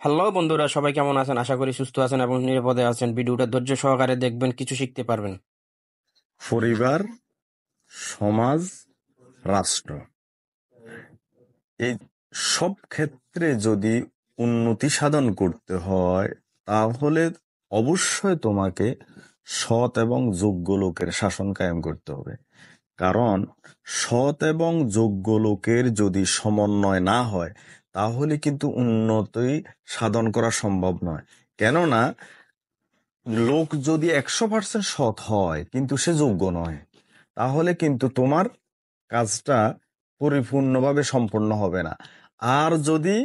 Hello বন্ধুরা, সবাই কেমন আছেন? আশা করি সুস্থ আছেন এবং নিরাপদে আছেন। ভিডিওটা ধৈর্য সহকারে দেখবেন, কিছু শিখতে পারবেন। পরিবার, সমাজ, রাষ্ট্র, এই সব ক্ষেত্রে যদি উন্নতি সাধন করতে হয় তাহলে অবশ্যই তোমাকে সৎ এবং যোগ্য লোকের শাসন কায়েম করতে হবে। কারণ সৎ এবং যোগ্য লোকের যদি সমন্বয় না হয় তাহলে কিন্তু উন্নতি সাধন করা সম্ভব নয়। কেননা লোক যদি 100% সৎ হয় কিন্তু সে যোগ্য নয়, তাহলে কিন্তু তোমার কাজটা পরিপূর্ণভাবে সম্পন্ন হবে না। আর যদি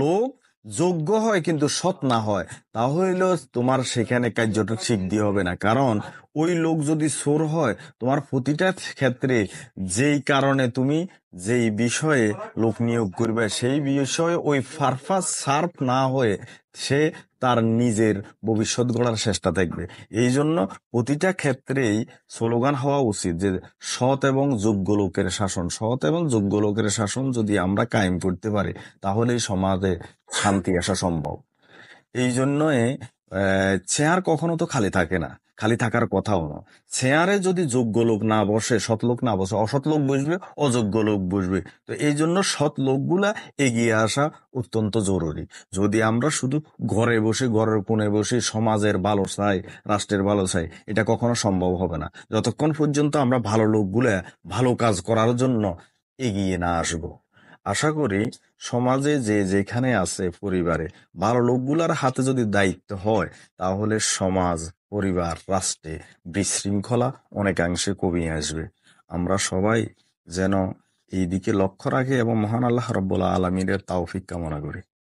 লোক যোগ্য হয় কিন্তু সৎ না হয়, তাহলে তোমার সেখানে কার্যটা সিদ্ধি হবে না। কারণ ওই লোক যদি চোর হয়, তোমার প্রতিটা ক্ষেত্রে যেই কারণে তুমি যেই বিষয়ে লোক নিয়োগ করবে সেই বিষয়ে ওই পারপাস সার্ভ না হয়ে সে তার নিজের ভবিষ্যৎ গড়ার চেষ্টা থাকবে। এই জন্য প্রতিটা ক্ষেত্রেই স্লোগান হওয়া উচিত যে সৎ এবং যোগ্য লোকের শাসন। সৎ এবং যোগ্য লোকের শাসন যদি আমরা কায়েম করতে পারি তাহলে সমাজে শান্তি আসা সম্ভব। এই জন্যই চেয়ার কখনো তো খালি থাকে না, খালি থাকার কথাও না। চেয়ারে যদি যোগ্য লোক না বসে, সৎ লোক না বসে, অসৎ লোক বসবে, অযোগ্য লোক বসবে। তো এই জন্য সৎ লোকগুলা এগিয়ে আসা অত্যন্ত জরুরি। যদি আমরা শুধু ঘরে বসে, ঘরের কোণে বসে সমাজের ভালো চাই, রাষ্ট্রের ভালো চাই, এটা কখনো সম্ভব হবে না যতক্ষণ পর্যন্ত আমরা ভালো লোকগুলা ভালো কাজ করার জন্য এগিয়ে না আসবো। আশা করি সমাজে যে যেখানে আছে, পরিবারে ভালো লোকগুলার হাতে যদি দায়িত্ব হয় তাহলে সমাজ, পরিবার, রাষ্ট্রে বিশৃঙ্খলা অনেকাংশে কমে আসবে। আমরা সবাই যেন এই দিকে লক্ষ্য রাখি এবং মহান আল্লাহ রাব্বুল আলামিনের তৌফিক কামনা করি।